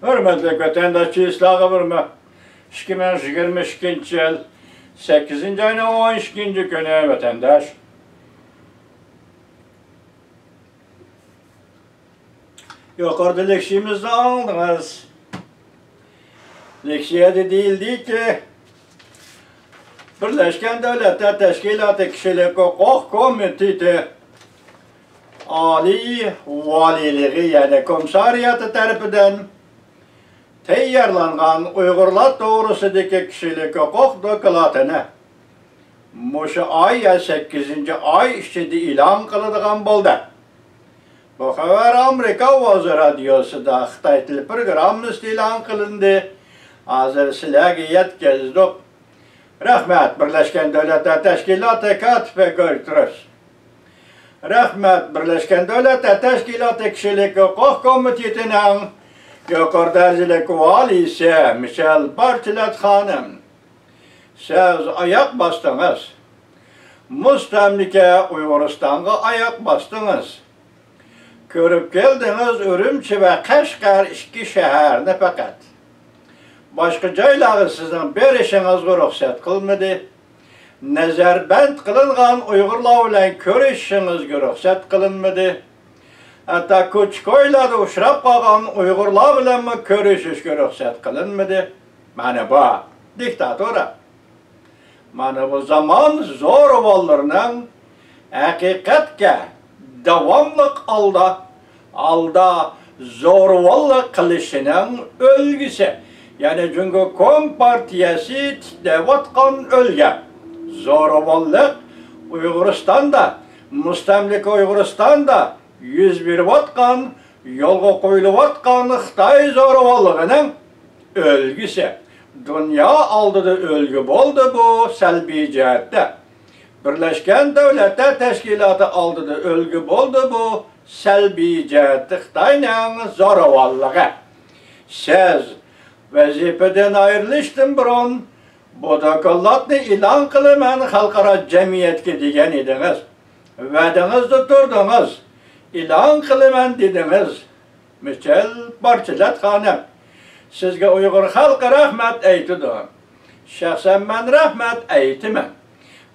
Hürmetli vatandaşlarımız, 2022 yıl 8. ayının 12. günü vatandaş. Yukarıda leksiyemizi aldınız. Leksiyede değildi ki, Birleşken Devletler Teşkilatı Kişilik Hukuk Komiteti Ali Valiliği yani Komisariyatı tarafından tayarlanğan Uygurlar doğrusundaki kişilik hukuk dokulatını muşu ay 8. ay içinde ilan kılıdığan buldu. Bu haber Amerika Ovoz Radyosu'da Xitay Tili programımızda ilan kılındı. Hazır sizlerge yetkizdik. Rahmet Birleşken Devletler Teşkilatı katibi görüşürüz. Rahmet Birleşken Devletler Teşkilatı Kişilik Hukuk Komiteti'nin yukarı dereceli valisi Michel Bachelet Hanım. Siz ayak bastınız. Mustamlike Uyguristan'a ayak bastınız. Görüp geldiniz Ürümçi ve Kaşgar iki şehirne fakat. Başka joyları sizin bir işiniz ruhsat kılmadı. Nezarband kılıngan Uygurlar ile görüşüşünüz ruhsat kılınmadı. Hatta Koçkoylarda uçrap kalan Uygurlar ile mi görüşüş ruhsat kılınmadı. Mana bu diktatora. Mana bu zaman zorballarının hakikatke devamlık alda zorballık kılışının ölgüsü. Yani çünkü Kompartiyası tiklevatkan ölge. Zorballık Uyguristan'da, Mustamlika Uyguristan'da 101 vatkan, yolga koyuluvatkan Xitay zorballığının ölgüsü. Dünya aldığı ölgü oldu bu selbi cihette. Birleşken Devletler Teşkilatı aldığı ölgü oldu bu selbi cihette Xitay'ın zorballığı. Siz vazifeden ayrılıştın burun, bu dokulatını ilan kılıman halkara cemiyetke degen ediniz. Vadiniz tuturdunuz, ilan kılıman dediniz. Michel Bachelet Hanım, sizge Uygur halkı rahmet eytidim. Şahsen ben rahmet eytimem.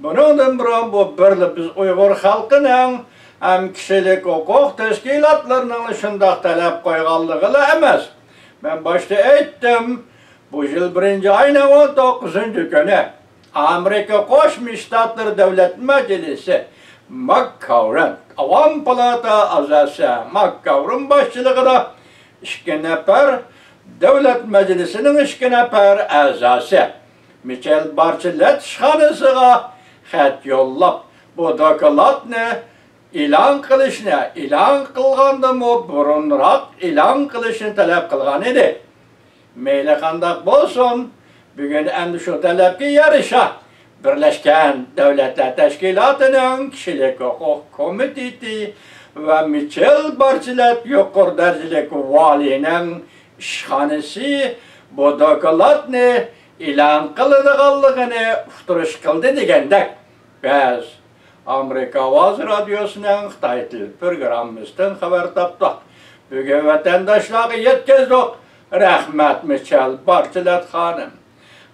Bunun burun bu birli biz Uygur halkının hem kişilik hukuk teşkilatlarının şundak talep koyganlığıyla emez. Ben başta ettim, bu yıl 1. ayının 19. günü Amerika Koşmuş Ştatları Devlet Meclisi McCauvern, Avam Palata Azası McCauvern başçılığında 2 nefer Devlet Meclisi'nin 2 nefer azası Michel Bachelet şanısıga xat yollap bu dokulatını ilan kılışını, ilan kılgandı mı burunrak ilan kılışını talep kılgan idi. Meyle kandak bolsun, bugün endi şu talepki yarışa Birleşken Devletler Teşkilatı'nın Kişilik Hukuk Komiteti ve Michel Bachelet yukarı dereceli valinin işhanesi bu dokulatını ilan kılıdığallığını uftırış kıldı degendek. Biz Amerika Ovoz Radyosu'nun Xitay Tili programımızdan haber tapdık. Bugün vatandaşları yetkizdik. Rahmet Michel Bachelet Hanım.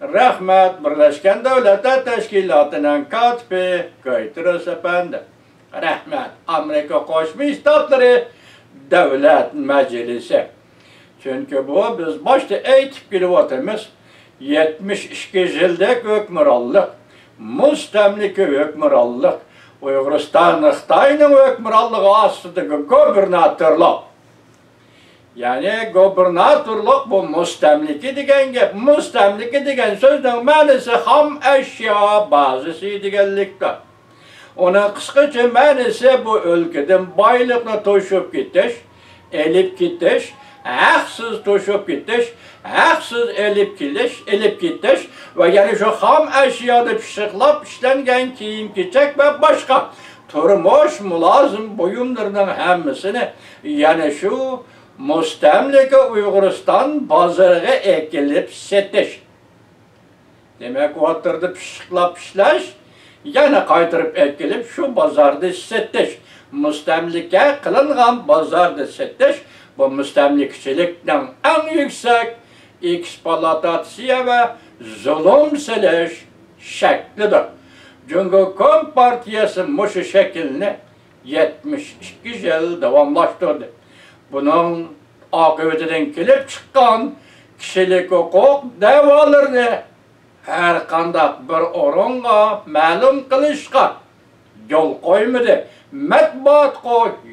Rahmet Birleşken Devletler Teşkilatı'nın katibi Götürüz efendim. Rahmet Amerika Koşmuş Ştatları Devlet Meclisi. Çünkü bu biz başta eğitip geliyoruz. 72 yıllık hükümranlık, mustamlika hükümranlık, Uyguristan'ın Xitay'ın hükümranlığı aslında gobernatörlük. Yani gobernatörlük bu mustamlika degen gap. Mustamlika degen sözün manası ham eşya bazısı degenlikte. Onun kısaca manası bu ülkeden baylıkla toşup gitiş, elip gitiş, haksız toşup gitiş, haksız elip gitiş ve yani şu ham eşyada pişiklap işlengen kiyim keçek ve başka turmuş mulazım buyumlarının hemmisini yani şu mustamlika Uyguristan pazarına ekilip setiş. Demek oturdu pişiklap işleş, yana kaytırıp ekilip şu pazarda setiş. Mustamlika kılıngan pazarda setiş. bu müstemlikçilikten en yüksek eksploatatsiya ve zulüm silish şeklidir. Çünkü Kom partiyası muşu şeklini 72 yıl davamlaştırdı. Bunun akıbetinden kelip çıkan kişilik hukuk davalarını her kandak bir orunga ma'lum qilishga yol koymadı. Matbuat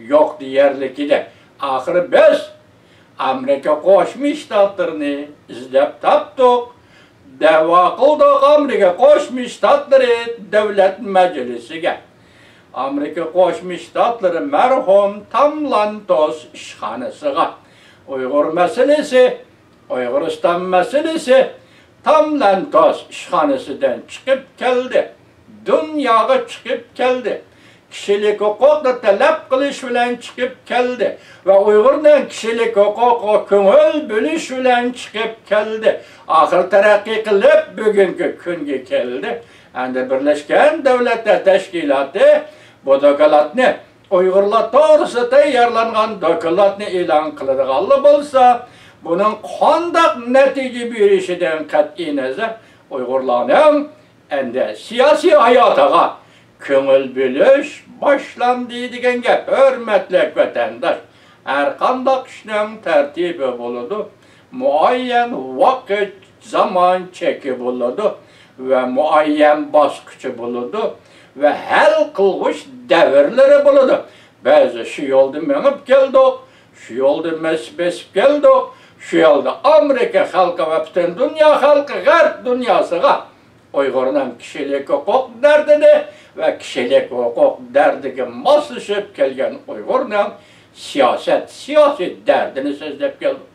yok diyerlikide. Ahir biz Amerika Qo'shma Shtatlarini izlab topdik. Da'vo qildik Amerika Qo'shma Shtatlari Davlat Majlisiga. Amerika Qo'shma Shtatlari marhum Tamlantos ishxonasiga Uyg'ur masalasi, Uyg'uriston masalasi Tamlantos ishxonasidan chiqib keldi. Dunyoga chiqib keldi. Kişilik hukukni talab qilish bilan chiqib keldi ve Uyg'urning kişilik huquqiga ko'ngil bo'lish bilan chiqib keldi. Ahir taraqqiy qilib bugungi kunga keldi. Endi Birleşken Devletler Teşkilatı bu dokladni Uyg'urlar to'g'risida tayyorlangan dokladni e'lon qiladiganlar bo'lsa, buning qanday natija berishidan qat'iy nazar Uyg'urlarning endi siyosiy hayotiga ko'ngil bo'lish boshlandı degan gap. Hurmatli vatandosh, har qanday ishning tartibi bo'ladi, muayyan vaqt, zaman cheki bo'ladi ve muayyan bosqichi bo'ladi ve hal qilg'ish davrlari bo'ladi. Biz shu yo'lda menib keldik, shu yo'lda besib keldik, shu yo'lda Amerika xalqi ve butun dunyo xalqi, g'arb dunyosiga Uyg'urning kişilik hukuk derdini ve kişilik hukuk derdiga moslashib kelgan Uyg'urning siyosiy derdini so'zlab keldik.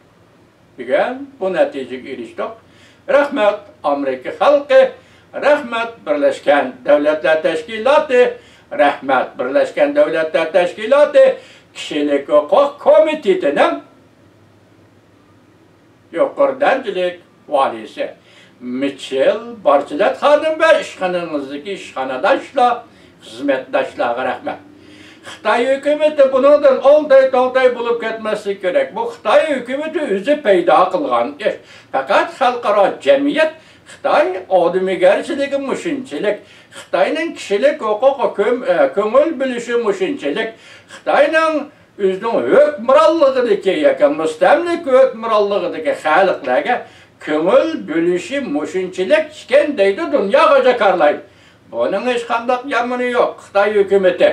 Bugun bu natijaga erishdik. Rahmat Amerika xalqi, rahmat Birleşken Devletler Teşkilatı, rahmat Birleşken Devletler Teşkilatı Kişilik Hukuk Komitetining yuqoridanchilik valisi Mitchell Barchilat xonim ve ishxonangizdagi ishxonadashlar, xizmatdashlarga rahmat. Xitoy hukumati bundan olday bo'lib ketmaslik kerak. Bu Xitoy hukumati o'zi paydo qilgan ish. Faqat xalqaro jamiyat Xitoy odamgarchiligi mushunchalik, Xitoyning kişilik huquqi ko'ngil bilishi mushunchalik, Xitoyning o'zining hukmronligidagi yoki mustamlik hukmronligidagi xalqlarga ko'ngil bilishi mushunchalik ekan deydi dunyo jakarlaydi. Buning hech qanday yomoni yo'q. Xitoy hukumati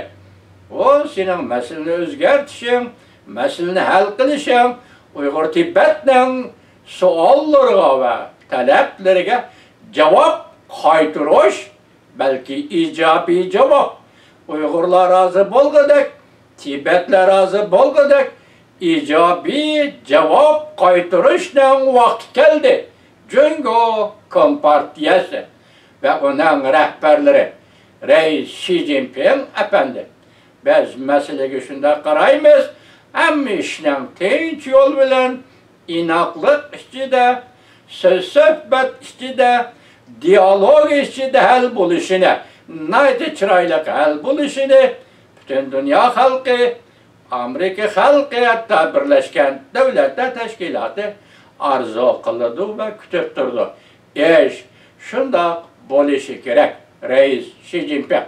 o senin meseleni o'zgartishing, meseleni hal qilishing, Uyg'ur Tibetning savollarga va talablariga javob qaytarish, balki ijobiy javob. Uyg'urlar rozi bo'lgandek, Tibetlar rozi bo'lgandek ijobiy javob qaytarishning vaqti keldi. Jungo Kompartiyasi ve uning rahbarlari Reis Xi Jinping efendi biz meselege shunda qaraymiz, hamma ishning tinch yo'l bilan, inoqlik ichida, so'z-suhbat ichida, dialog ichida hal bo'lishini, nayta chiroyli hal bo'lishini butun dunyo xalqi, Amerika xalqi, hatta Birleşken Devletler Teşkilatı arzu qildi ve kutib turdi. Shunda bo'lishi kerak. Reis Xi Jinping